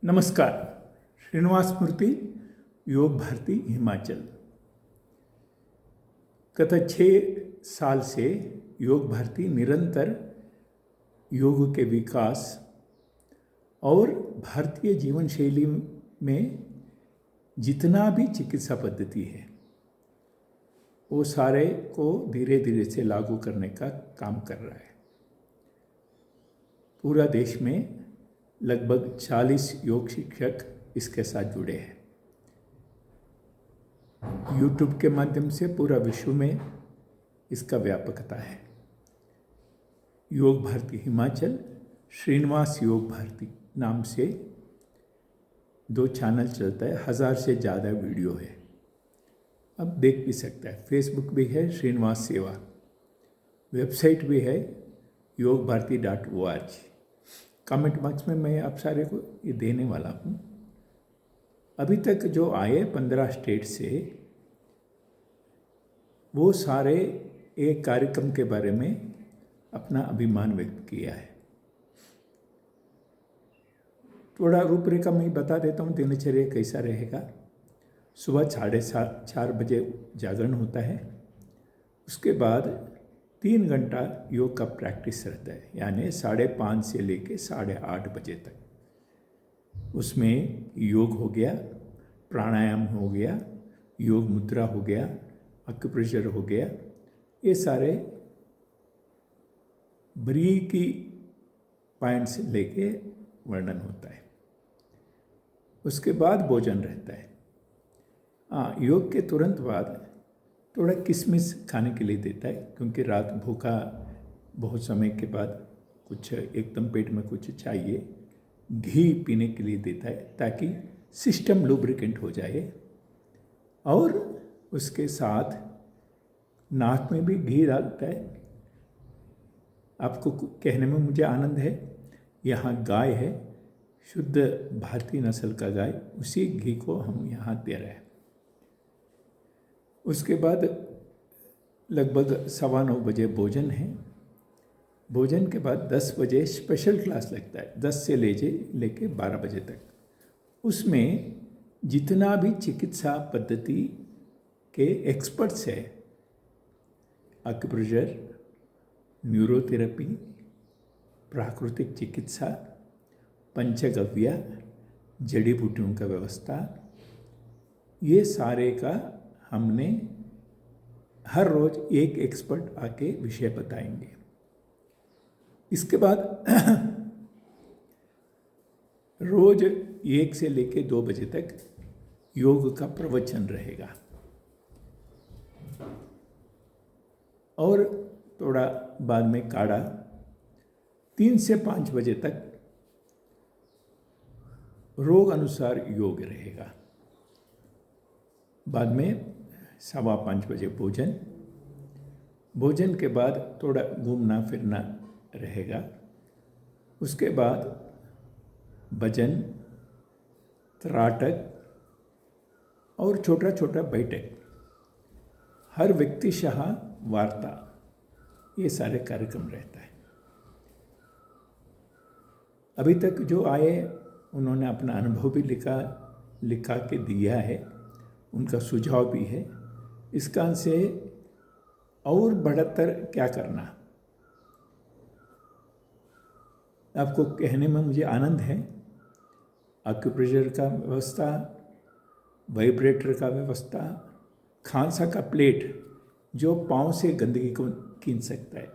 नमस्कार। श्रीनिवास मूर्ति, योग भारती हिमाचल। गत 6 साल से योग भारती निरंतर योग के विकास और भारतीय जीवन शैली में जितना भी चिकित्सा पद्धति है वो सारे को धीरे धीरे से लागू करने का काम कर रहा है। पूरा देश में लगभग 40 योग शिक्षक इसके साथ जुड़े हैं। यूट्यूब के माध्यम से पूरा विश्व में इसका व्यापकता है। योग भारती हिमाचल, श्रीनिवास योग भारती नाम से 2 चैनल चलता है। 1000 से ज़्यादा वीडियो है, अब देख भी सकता है। फेसबुक भी है, श्रीनिवास सेवा। वेबसाइट भी है, yogbharti.org। कमेंट बॉक्स में मैं आप सारे को ये देने वाला हूँ। अभी तक जो आए 15 स्टेट से, वो सारे एक कार्यक्रम के बारे में अपना अभिमान व्यक्त किया है। थोड़ा रूपरेखा मैं बता देता हूँ, दिनचर्या कैसा रहेगा। सुबह 4:30 बजे जागरण होता है। उसके बाद 3 घंटा योग का प्रैक्टिस रहता है, यानी 5:30 से लेके 8:30 बजे तक। उसमें योग हो गया, प्राणायाम हो गया, योग मुद्रा हो गया, एक्यूप्रेशर हो गया। ये सारे बारीकी पॉइंट्स लेके वर्णन होता है। उसके बाद भोजन रहता है। योग के तुरंत बाद थोड़ा किशमिश खाने के लिए देता है, क्योंकि रात भूखा बहुत समय के बाद कुछ एकदम पेट में कुछ चाहिए। घी पीने के लिए देता है ताकि सिस्टम लुब्रिकेंट हो जाए। और उसके साथ नाक में भी घी डालता है। आपको कहने में मुझे आनंद है, यहाँ गाय है, शुद्ध भारतीय नस्ल का गाय, उसी घी को हम यहाँ दे रहे हैं। उसके बाद लगभग 9:15 बजे भोजन है। भोजन के बाद 10 बजे स्पेशल क्लास लगता है, 10 से लेके 12 बजे तक। उसमें जितना भी चिकित्सा पद्धति के एक्सपर्ट्स है, एक्यूप्रेशर, न्यूरोथेरेपी, प्राकृतिक चिकित्सा, पंचगव्य, जड़ी बूटियों का व्यवस्था, ये सारे का हमने हर रोज एक एक्सपर्ट आके विषय बताएंगे। इसके बाद रोज 1 से लेके 2 बजे तक योग का प्रवचन रहेगा। और थोड़ा बाद में काढ़ा। 3 से 5 बजे तक रोग अनुसार योग रहेगा। बाद में 5:15 बजे भोजन। भोजन के बाद थोड़ा घूमना फिरना रहेगा। उसके बाद भजन, त्राटक और छोटा छोटा बैठक, हर व्यक्ति शाह वार्ता, ये सारे कार्यक्रम रहता है। अभी तक जो आए उन्होंने अपना अनुभव भी लिखा के दिया है, उनका सुझाव भी है। इसका से और बढ़तर क्या करना, आपको कहने में मुझे आनंद है। एक्यूप्रेशर का व्यवस्था, वाइब्रेटर का व्यवस्था, खांसा का प्लेट जो पाँव से गंदगी को खींच सकता है,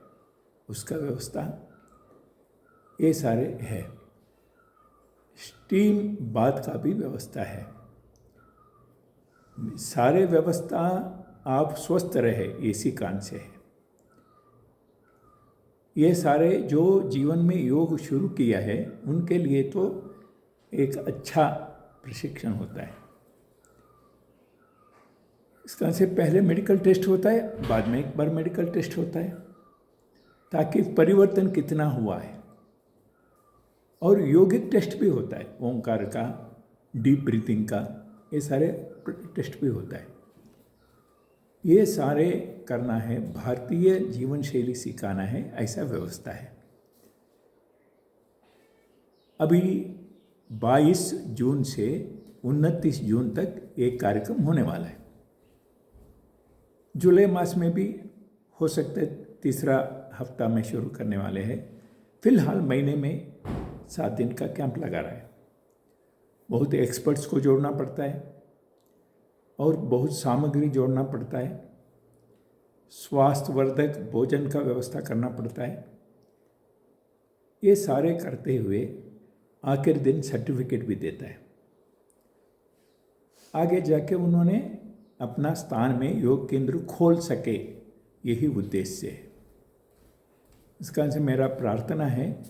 उसका व्यवस्था, ये सारे है। स्टीम बाथ का भी व्यवस्था है। सारे व्यवस्था आप स्वस्थ रहे इसी कारण से है। ये सारे जो जीवन में योग शुरू किया है उनके लिए तो एक अच्छा प्रशिक्षण होता है। इसका से पहले मेडिकल टेस्ट होता है, बाद में एक बार मेडिकल टेस्ट होता है, ताकि परिवर्तन कितना हुआ है। और योगिक टेस्ट भी होता है, ओंकार का, डीप ब्रीथिंग का, ये सारे टेस्ट भी होता है। ये सारे करना है, भारतीय जीवन शैली सिखाना है, ऐसा व्यवस्था है। अभी 22 जून से 29 जून तक एक कार्यक्रम होने वाला है। जुलाई मास में भी हो सकता है, तीसरा हफ्ता में शुरू करने वाले हैं। फिलहाल महीने में 7 दिन का कैंप लगा रहा है। बहुत एक्सपर्ट्स को जोड़ना पड़ता है और बहुत सामग्री जोड़ना पड़ता है। स्वास्थ्यवर्धक भोजन का व्यवस्था करना पड़ता है। ये सारे करते हुए आखिर दिन सर्टिफिकेट भी देता है। आगे जाके उन्होंने अपना स्थान में योग केंद्र खोल सके, यही उद्देश्य है। इस कारण से मेरा प्रार्थना है,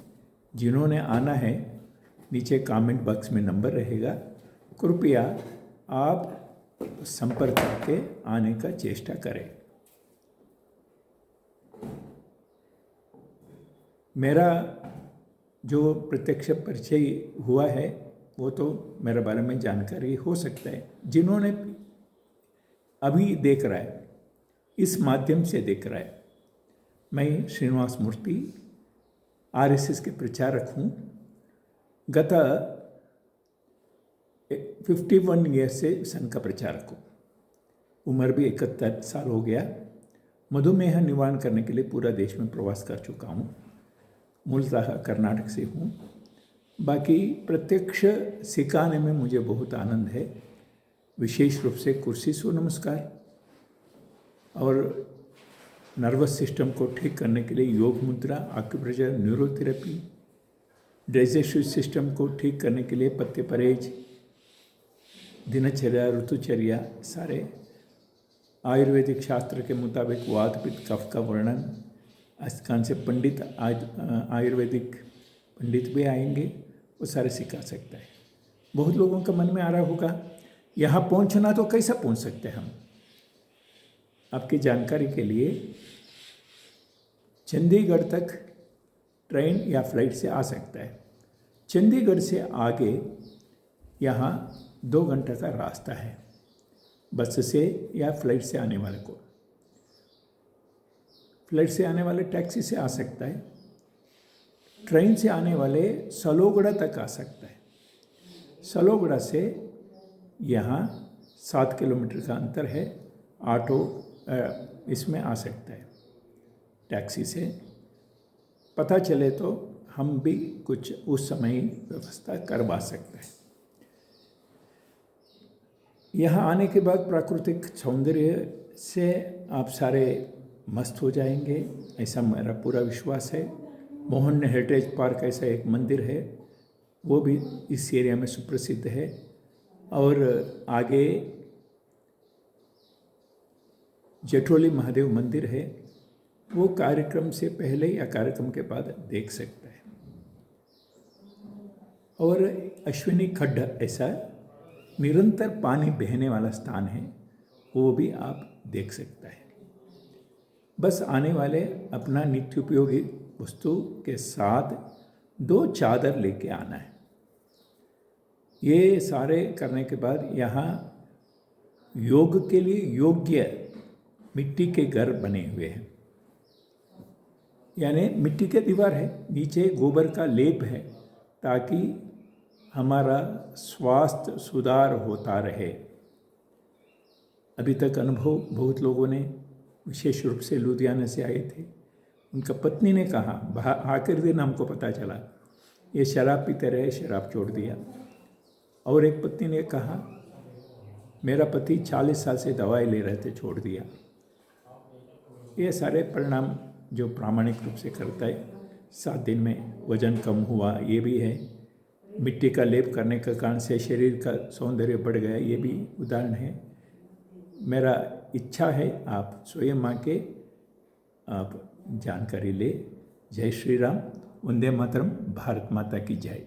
जिन्होंने आना है नीचे कमेंट बॉक्स में नंबर रहेगा, कृपया आप संपर्क करके आने का चेष्टा करें। मेरा जो प्रत्यक्ष परिचय हुआ है वो तो मेरे बारे में जानकारी हो सकता है। जिन्होंने अभी देख रहा है, इस माध्यम से देख रहा है, मैं श्रीनिवास मूर्ति आरएसएस के प्रचारक हूँ। गत 51 ईयर से संघ का प्रचारक हूँ। उम्र भी 71 साल हो गया। मधुमेह निवारण करने के लिए पूरा देश में प्रवास कर चुका हूँ। मूलतः कर्नाटक से हूँ। बाकी प्रत्यक्ष सिखाने में मुझे बहुत आनंद है, विशेष रूप से कुर्सी सूर्य नमस्कार और नर्वस सिस्टम को ठीक करने के लिए योग मुद्रा, आक्यूप्रेशर, न्यूरोथेरेपी, डाइजेस्टिव सिस्टम को ठीक करने के लिए पत्ते परहेज, दिनचर्या, ऋतुचर्या, सारे आयुर्वेदिक शास्त्र के मुताबिक वात पित्त कफ का वर्णन। इस कारण से पंडित आयुर्वेदिक पंडित भी आएंगे, वो सारे सिखा सकता है। बहुत लोगों का मन में आ रहा होगा यहाँ पहुँचना तो कैसे पहुँच सकते हैं हम। आपकी जानकारी के लिए चंडीगढ़ तक ट्रेन या फ्लाइट से आ सकता है। चंडीगढ़ से आगे यहाँ 2 घंटे का रास्ता है बस से या फ्लाइट से आने वाले को। फ्लाइट से आने वाले टैक्सी से आ सकता है। ट्रेन से आने वाले सलोगड़ा तक आ सकता है। सलोगड़ा से यहाँ 7 किलोमीटर का अंतर है। ऑटो इसमें आ सकता है। टैक्सी से पता चले तो हम भी कुछ उस समय व्यवस्था करवा सकते हैं। यहाँ आने के बाद प्राकृतिक सौंदर्य से आप सारे मस्त हो जाएंगे, ऐसा मेरा पूरा विश्वास है। मोहन हेरिटेज पार्क ऐसा एक मंदिर है, वो भी इस एरिया में सुप्रसिद्ध है। और आगे जेठोली महादेव मंदिर है, वो कार्यक्रम से पहले या कार्यक्रम के बाद देख सकता है। और अश्विनी खड्ड ऐसा निरंतर पानी बहने वाला स्थान है, वो भी आप देख सकता है। बस आने वाले अपना नित्य उपयोगी वस्तु के साथ 2 चादर लेके आना है। ये सारे करने के बाद यहाँ योग के लिए योग्य मिट्टी के घर बने हुए हैं, यानी मिट्टी के दीवार है, नीचे गोबर का लेप है, ताकि हमारा स्वास्थ्य सुधार होता रहे। अभी तक अनुभव बहुत लोगों ने, विशेष रूप से लुधियाना से आए थे, उनका पत्नी ने कहा, आखिर दिन हमको पता चला ये शराब पीते रहे, शराब छोड़ दिया। और एक पत्नी ने कहा, मेरा पति 40 साल से दवाई ले रहे थे, छोड़ दिया। ये सारे परिणाम जो प्रामाणिक रूप से करता है। 7 दिन में वजन कम हुआ, ये भी है। मिट्टी का लेप करने के कारण से शरीर का सौंदर्य बढ़ गया, ये भी उदाहरण है। मेरा इच्छा है आप स्वयं आके आप जानकारी ले। जय श्री राम, वंदे मातरम, भारत माता की जय।